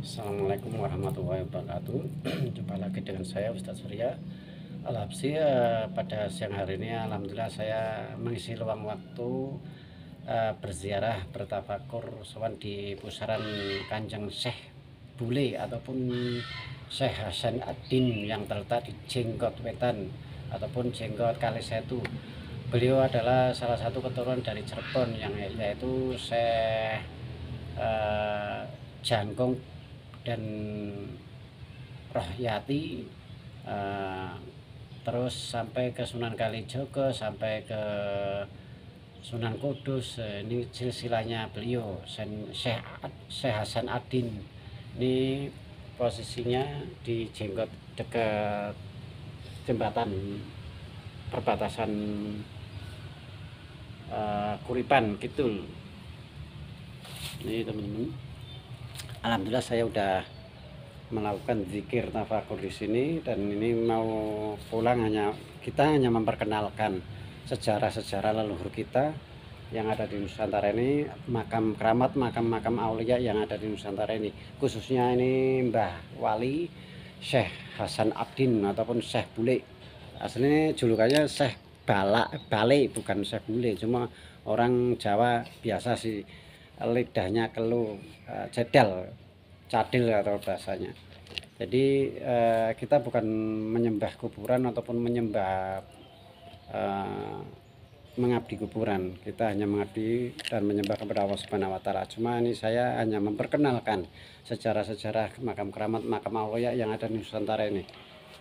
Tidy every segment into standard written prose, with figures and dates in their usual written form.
Assalamualaikum warahmatullahi wabarakatuh. Jumpa lagi dengan saya Ustadz Surya Al-Habsyi. Pada siang hari ini alhamdulillah saya mengisi luang waktu berziarah bertafakur sowan di pusaran Kanjeng Syekh Bule ataupun Syekh Hasan Ad-Din yang terletak di Jenggot Wetan ataupun Jenggot Kalisetu. Beliau adalah salah satu keturunan dari Cirebon yang yaitu Syekh Jangkung dan Rohyati, terus sampai ke Sunan Kalijogo, sampai ke Sunan Kudus. Ini silsilahnya beliau Syekh Hasan Ad-Din. Ini posisinya di Jenggot dekat jembatan perbatasan Kuripan Kidul. Ini teman-teman, alhamdulillah saya udah melakukan zikir tafakur di sini, dan ini mau pulang kita hanya memperkenalkan sejarah-sejarah leluhur kita yang ada di Nusantara ini, makam keramat, makam-makam aulia yang ada di Nusantara ini, khususnya ini Mbah Wali Syekh Hasan Ad-Din ataupun Syekh Bule. Aslinya julukannya Syekh Bale, bukan Syekh Bule, cuma orang Jawa biasa sih lidahnya keluh, cadil atau bahasanya. Jadi kita bukan menyembah kuburan ataupun mengabdi kuburan. Kita hanya mengabdi dan menyembah kepada Allah Subhanahu wa taala. Cuma ini saya hanya memperkenalkan sejarah-sejarah makam keramat, makam aulia yang ada di Nusantara ini.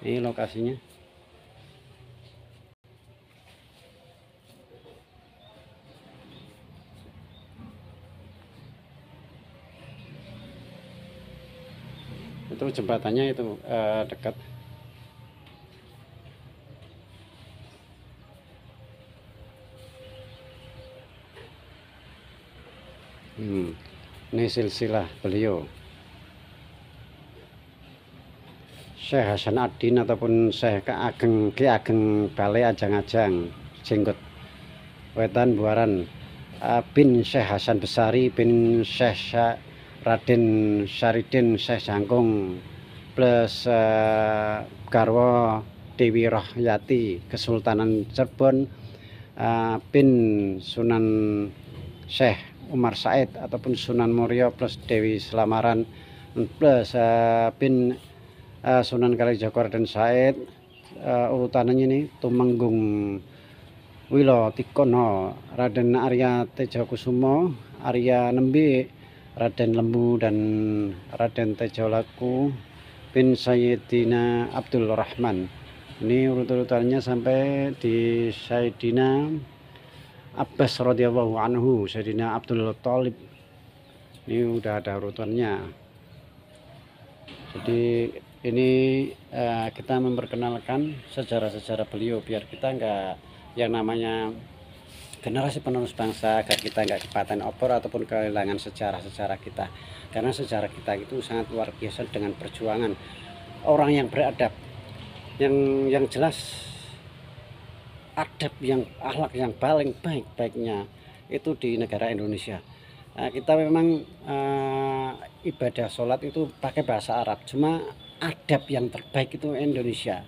Ini lokasinya. Itu jembatannya itu dekat. Ini silsilah beliau Syekh Hasan Ad-Din ataupun Syekh Ki Ageng Bale Ajang-Ajang Jenggot Wetan Buaran bin Syekh Hasan Besari bin Syekh Raden Syarifudin Syekh Jangkung plus garwa Dewi Rohyati Kesultanan Cirebon bin Sunan Syekh Umar Said ataupun Sunan Muria plus Dewi Selamaran plus bin Sunan Kalijogo Raden Said. Urutannya ini Tumenggung Wilo Tikono Raden Arya Tejokusumo, Arya Nembe Raden Lembu, dan Raden Tejolaku bin Sayyidina Abdul Rahman. Ini urut-urutannya sampai di Sayyidina Abbas radhiyallahu anhu, Sayyidina Abdul Thalib. Ini udah ada urutannya. Jadi ini kita memperkenalkan sejarah-sejarah beliau biar kita enggak yang namanya generasi penerus bangsa, agar kita nggak kepaten opor ataupun kehilangan sejarah-sejarah kita, karena sejarah kita itu sangat luar biasa dengan perjuangan orang yang beradab, yang jelas adab, yang akhlak yang paling baik-baiknya itu di negara Indonesia. Kita memang ibadah sholat itu pakai bahasa Arab, cuma adab yang terbaik itu Indonesia.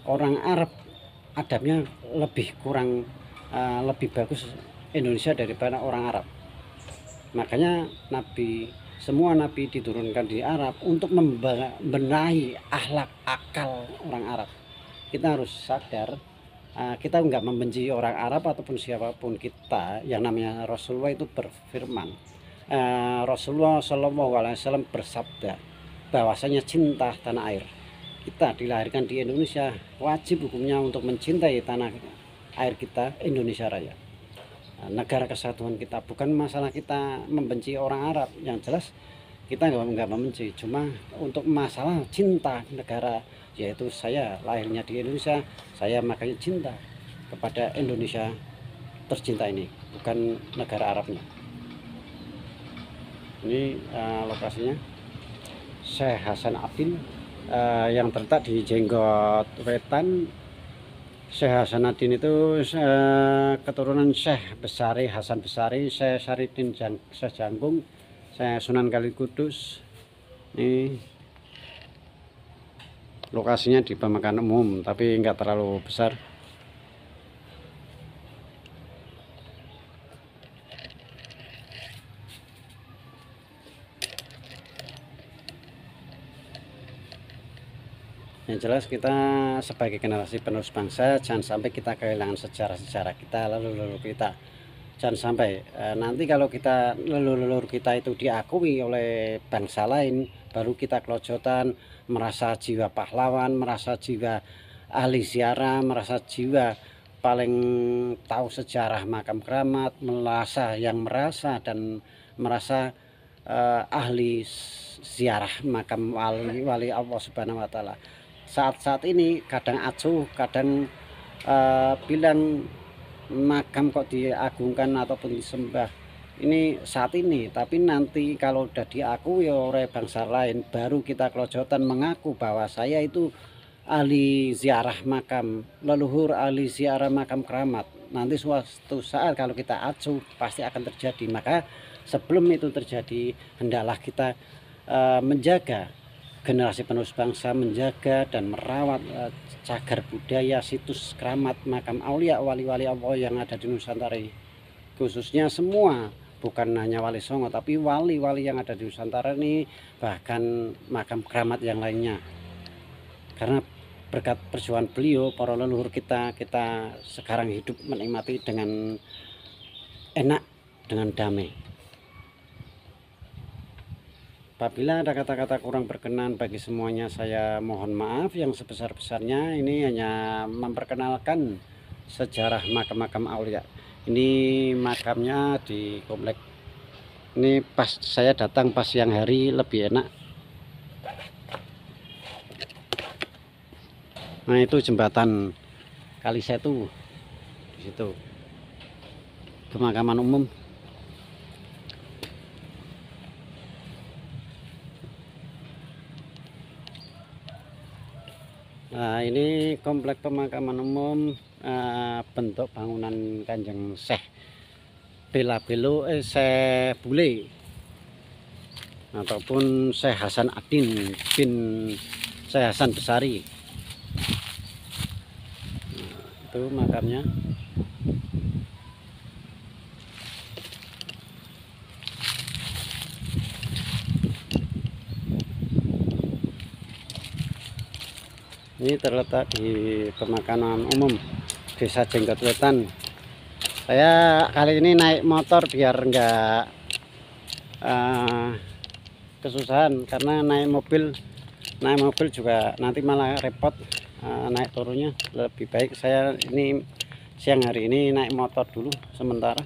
Orang Arab adabnya lebih kurang, lebih bagus Indonesia daripada orang Arab. Makanya semua nabi diturunkan di Arab untuk membenahi akhlak akal orang Arab. Kita harus sadar, kita nggak membenci orang Arab ataupun siapapun. Kita yang namanya Rasulullah itu berfirman, Rasulullah SAW bersabda bahwasanya cinta tanah air. Kita dilahirkan di Indonesia, wajib hukumnya untuk mencintai tanah air kita, Indonesia Raya, negara kesatuan kita. Bukan masalah kita membenci orang Arab, yang jelas kita nggak membenci, cuma untuk masalah cinta negara, yaitu saya lahirnya di Indonesia, saya makanya cinta kepada Indonesia tercinta ini, bukan negara Arabnya. Ini lokasinya Syekh Hasan Ad-Din yang terletak di Jenggot Wetan. Syekh Hasan Ad-Din itu keturunan Syekh Besari Hasan Besari, Syekh Syarifudin Syekh Jangkung, Syekh Sunan Kalijogo, Ini lokasinya di pemakaman umum tapi enggak terlalu besar. Yang jelas kita sebagai generasi penerus bangsa jangan sampai kita kehilangan sejarah-sejarah kita, leluhur kita. Jangan sampai nanti kalau kita leluhur kita itu diakui oleh bangsa lain, baru kita kelojotan, merasa jiwa pahlawan, merasa jiwa ahli ziarah, merasa jiwa paling tahu sejarah makam keramat, merasa dan merasa ahli ziarah makam wali Allah Subhanahu wa Ta'ala. Saat ini kadang acuh, kadang bilang makam kok diagungkan ataupun disembah ini saat ini, tapi nanti kalau udah diakui oleh bangsa lain baru kita kelojotan mengaku bahwa saya itu ahli ziarah makam leluhur, ahli ziarah makam keramat. Nanti suatu saat kalau kita acuh pasti akan terjadi. Maka sebelum itu terjadi hendaklah kita menjaga generasi penerus bangsa, menjaga dan merawat cagar budaya, situs keramat, makam aulia, wali-wali Allah yang ada di Nusantara ini. Khususnya semua, bukan hanya Wali Songo, tapi wali-wali yang ada di Nusantara ini, bahkan makam keramat yang lainnya. Karena berkat perjuangan beliau, para leluhur kita sekarang hidup menikmati dengan enak, dengan damai. Apabila ada kata-kata kurang berkenan bagi semuanya, saya mohon maaf yang sebesar-besarnya. Ini hanya memperkenalkan sejarah makam-makam aulia. Ini makamnya di komplek. Ini pas saya datang pas siang hari lebih enak. Nah, itu jembatan Kalisetu di situ. Pemakaman umum. Nah, ini komplek pemakaman umum, bentuk bangunan Kanjeng Syekh Syekh Bule ataupun Syekh Hasan Adin bin Syekh Hasan Besari. Nah, itu makamnya. Ini terletak di pemakaman umum Desa Jenggot Wetan. Saya kali ini naik motor biar enggak kesusahan, karena naik mobil juga nanti malah repot naik turunnya. Lebih baik saya ini siang hari ini naik motor dulu sementara.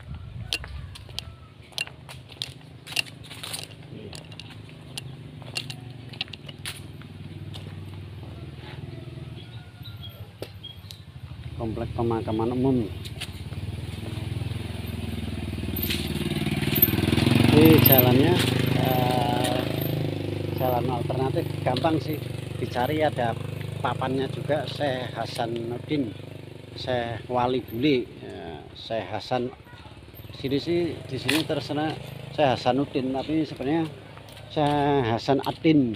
Komplek pemakaman umum. Ini jalannya jalan alternatif, gampang sih dicari, ada papannya juga. Syekh Hasanuddin, Syekh Wali Bule, Syekh Hasan. Di sini terserah Syekh Hasanuddin, tapi sebenarnya Syekh Hasan Adin.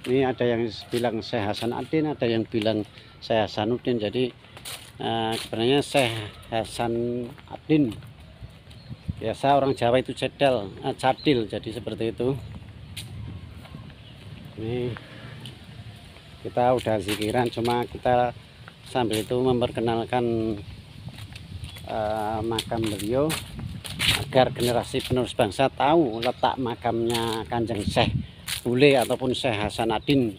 Ini ada yang bilang Syekh Hasan Adin, ada yang bilang Syekh Hasanuddin. Jadi sebenarnya Syekh Hasan Adin. Biasa orang Jawa itu cadil, jadi seperti itu. Ini kita udah zikiran, cuma kita sambil itu memperkenalkan makam beliau agar generasi penerus bangsa tahu letak makamnya Kanjeng Syekh Bule ataupun Syekh Hasan Adin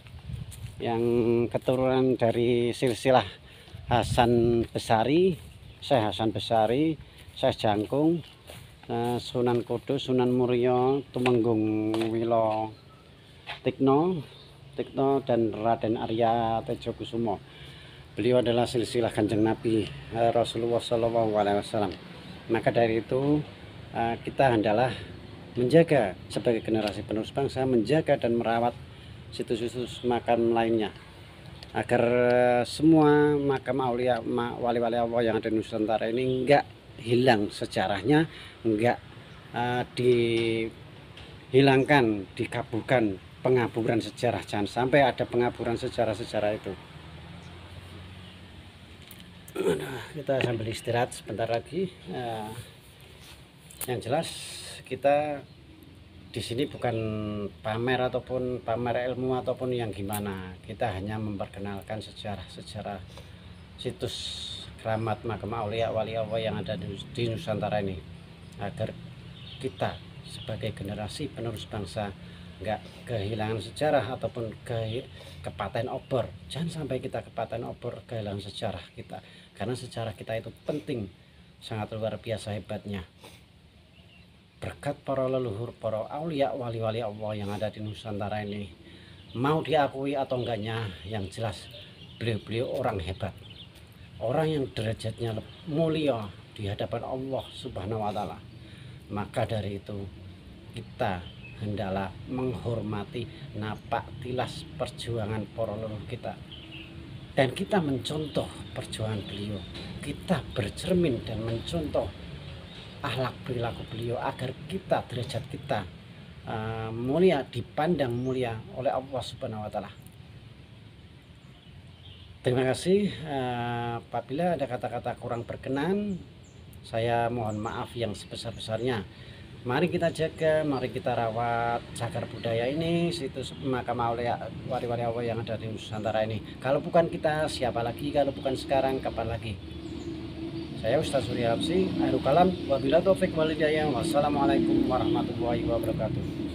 yang keturunan dari silsilah Hasan Besari, Syekh Hasan Besari, Syekh Jangkung, Sunan Kudus, Sunan Muria, Tumenggung Wilo Tikno dan Raden Arya Tejokusumo. Beliau adalah silsilah Kanjeng Nabi Rasulullah SAW. Maka dari itu kita hendaklah menjaga sebagai generasi penerus bangsa, menjaga dan merawat situs-situs makam lainnya, agar semua makam aulia, wali-wali Allah yang ada di Nusantara ini enggak hilang sejarahnya, enggak hilangkan, dikabulkan pengaburan sejarah. Jangan sampai ada pengaburan sejarah-sejarah itu. Nah, kita sambil istirahat sebentar lagi. Yang jelas kita di sini bukan pamer ataupun pamer ilmu ataupun yang gimana. Kita hanya memperkenalkan sejarah-sejarah situs keramat makam aulia wali Allah yang ada di Nusantara ini, agar kita sebagai generasi penerus bangsa nggak kehilangan sejarah ataupun kepaten obor. Jangan sampai kita kepaten obor, kehilangan sejarah kita, karena sejarah kita itu penting, sangat luar biasa hebatnya. Berkat para leluhur, para aulia wali-wali Allah yang ada di Nusantara ini, mau diakui atau enggaknya, yang jelas beliau-beliau orang hebat, orang yang derajatnya mulia di hadapan Allah Subhanahu wa Ta'ala. Maka dari itu kita hendaklah menghormati napak tilas perjuangan para leluhur kita, dan kita mencontoh perjuangan beliau. Kita bercermin dan mencontoh akhlak perilaku beliau agar kita, derajat kita mulia, dipandang mulia oleh Allah Subhanahu wa Ta'ala. Terima kasih. Apabila ada kata-kata kurang berkenan, saya mohon maaf yang sebesar-besarnya. Mari kita jaga, mari kita rawat cagar budaya ini, situs makam aulia wali-wali Allah yang ada di Nusantara ini. Kalau bukan kita, siapa lagi? Kalau bukan sekarang, kapan lagi? Saya Ustaz Surya Habsyi, akhirul kalam, wabillahi taufik wal hidayah. Wassalamualaikum warahmatullahi wabarakatuh.